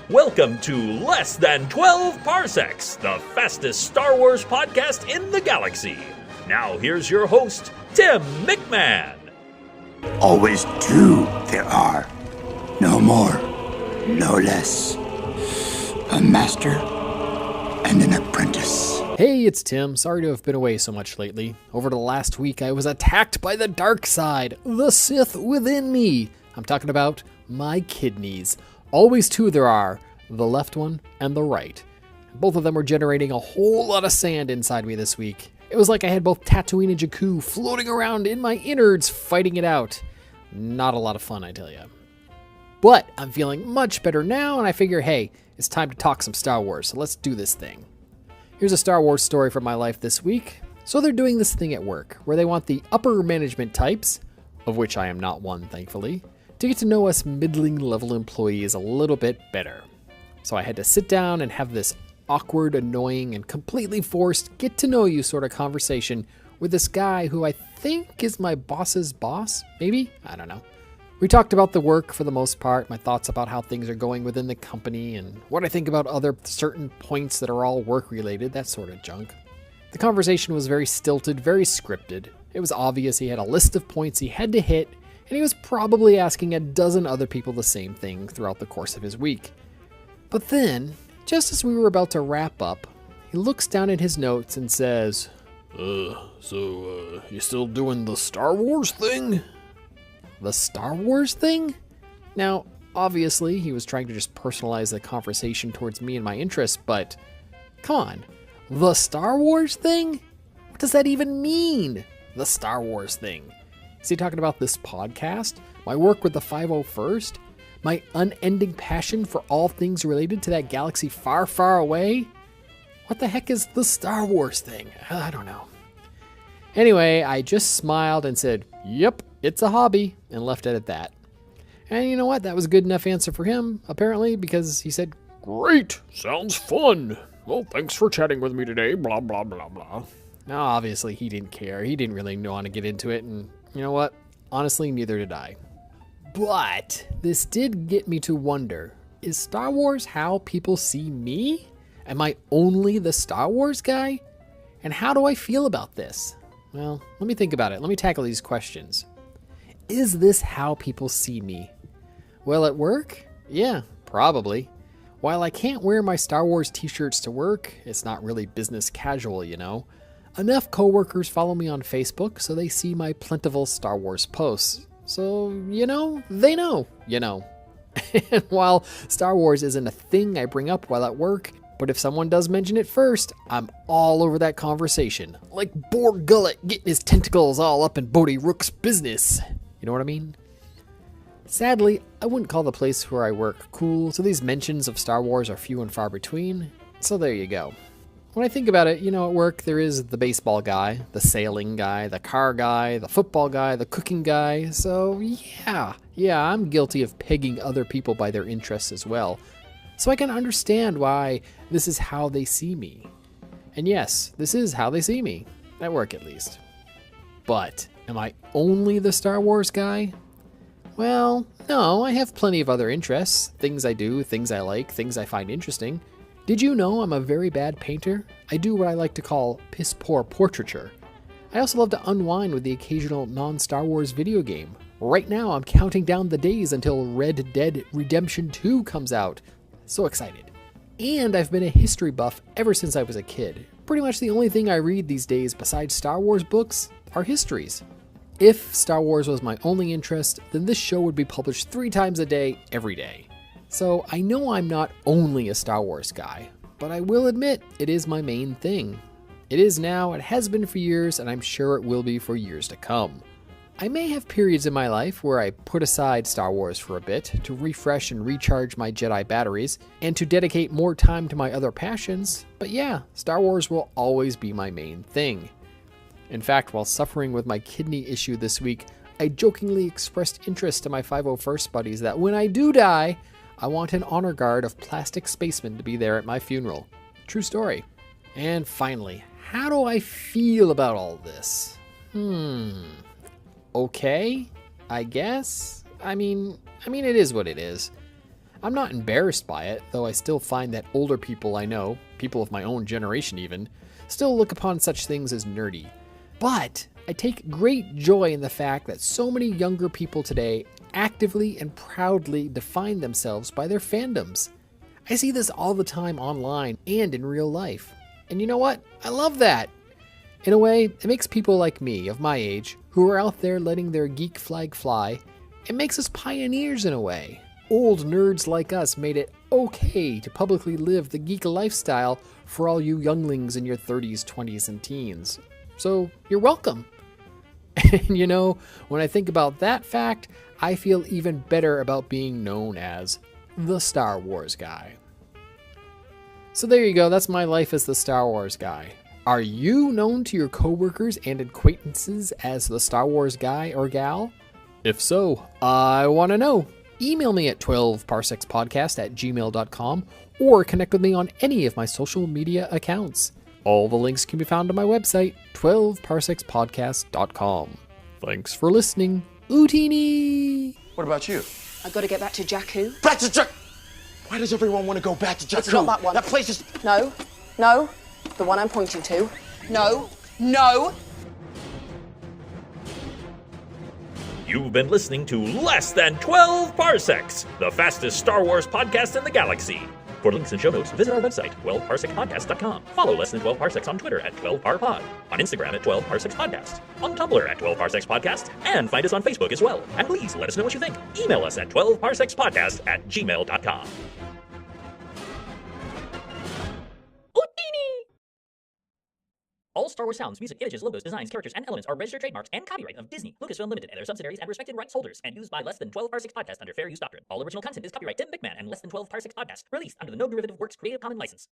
Welcome to Less Than 12 Parsecs, the fastest Star Wars podcast in the galaxy. Now here's your host, Tim McMahon. Always two there are. No more, no less. A master and an apprentice. Hey, it's Tim. Sorry to have been away so much lately. Over the last week, I was attacked by the dark side, the Sith within me. I'm talking about my kidneys. Always two there are, the left one and the right. Both of them were generating a whole lot of sand inside me this week. It was like I had both Tatooine and Jakku floating around in my innards, fighting it out. Not a lot of fun, I tell you. But I'm feeling much better now, and I figure, hey, it's time to talk some Star Wars, so let's do this thing. Here's a Star Wars story from my life this week. So they're doing this thing at work, where they want the upper management types, of which I am not one, thankfully, to get to know us middling level employees a little bit better. So I had to sit down and have this awkward, annoying, and completely forced get to know you sort of conversation with this guy who I think is my boss's boss, maybe? I don't know. We talked about the work for the most part, my thoughts about how things are going within the company, and what I think about other certain points that are all work related, that sort of junk. The conversation was very stilted, very scripted. It was obvious he had a list of points he had to hit, and he was probably asking a dozen other people the same thing throughout the course of his week. But then, just as we were about to wrap up, he looks down at his notes and says, So you still doing the Star Wars thing? The Star Wars thing? Now, obviously, he was trying to just personalize the conversation towards me and my interests, but come on, the Star Wars thing? What does that even mean, the Star Wars thing? Is he talking about this podcast? My work with the 501st? My unending passion for all things related to that galaxy far, far away? What the heck is the Star Wars thing? I don't know. Anyway, I just smiled and said, yep, it's a hobby, and left it at that. And you know what? That was a good enough answer for him, apparently, because he said, great, sounds fun. Well, thanks for chatting with me today, blah, blah, blah, blah. Now, obviously, he didn't care. He didn't really want to get into it, and you know what? Honestly, neither did I. But this did get me to wonder, is Star Wars how people see me? Am I only the Star Wars guy? And how do I feel about this? Well, let me think about it. Let me tackle these questions. Is this how people see me? Well, at work? Yeah, probably. While I can't wear my Star Wars t-shirts to work, it's not really business casual, you know. Enough coworkers follow me on Facebook so they see my plentiful Star Wars posts. So, they know. And while Star Wars isn't a thing I bring up while at work, but if someone does mention it first, I'm all over that conversation. Like Boar Gullet getting his tentacles all up in Bodhi Rook's business. You know what I mean? Sadly, I wouldn't call the place where I work cool, so these mentions of Star Wars are few and far between. So there you go. When I think about it, at work there is the baseball guy, the sailing guy, the car guy, the football guy, the cooking guy. So yeah, I'm guilty of pegging other people by their interests as well. So I can understand why this is how they see me. And yes, this is how they see me, at work at least. But am I only the Star Wars guy? Well, no, I have plenty of other interests, things I do, things I like, things I find interesting. Did you know I'm a very bad painter? I do what I like to call piss-poor portraiture. I also love to unwind with the occasional non-Star Wars video game. Right now, I'm counting down the days until Red Dead Redemption 2 comes out. So excited. And I've been a history buff ever since I was a kid. Pretty much the only thing I read these days besides Star Wars books are histories. If Star Wars was my only interest, then this show would be published 3 times a day, every day. So I know I'm not only a Star Wars guy, but I will admit it is my main thing. It is now, it has been for years, and I'm sure it will be for years to come. I may have periods in my life where I put aside Star Wars for a bit to refresh and recharge my Jedi batteries and to dedicate more time to my other passions, but yeah, Star Wars will always be my main thing. In fact, while suffering with my kidney issue this week, I jokingly expressed interest to my 501st buddies that when I do die, I want an honor guard of plastic spacemen to be there at my funeral. True story. And finally, how do I feel about all this? Okay, I guess. I mean, it is what it is. I'm not embarrassed by it, though I still find that older people I know, people of my own generation even, still look upon such things as nerdy. But I take great joy in the fact that so many younger people today actively and proudly define themselves by their fandoms. I see this all the time online and in real life. And you know what? I love that. In a way, it makes people like me, of my age, who are out there letting their geek flag fly, it makes us pioneers in a way. Old nerds like us made it okay to publicly live the geek lifestyle for all you younglings in your 30s, 20s, and teens. So, you're welcome. And you know, when I think about that fact, I feel even better about being known as the Star Wars guy. So there you go, that's my life as the Star Wars guy. Are you known to your coworkers and acquaintances as the Star Wars guy or gal? If so, I want to know. Email me at 12parsecsPodcast@gmail.com or connect with me on any of my social media accounts. All the links can be found on my website, 12parsecsPodcast.com. Thanks for listening. Utini! What about you? I've got to get back to Jakku. Back to Jakku? Why does everyone want to go back to Jakku? It's not that one. That place is... No. The one I'm pointing to. No. You've been listening to Less Than 12 Parsecs, the fastest Star Wars podcast in the galaxy. For links and show notes, visit our website, 12parsecsPodcast.com. Follow Less Than 12 Parsecs on Twitter at 12parpod, on Instagram at 12parsecsPodcast, on Tumblr at 12parsecsPodcast, and find us on Facebook as well. And please let us know what you think. Email us at 12parsecsPodcast@gmail.com. All Star Wars sounds, music, images, logos, designs, characters, and elements are registered trademarks and copyright of Disney, Lucasfilm Limited, and their subsidiaries and respected rights holders, and used by Less Than 12 Parsecs Podcast under fair use doctrine. All original content is copyright Tim McMahon and Less Than 12 Parsecs Podcast, released under the No Derivative Works Creative Commons license.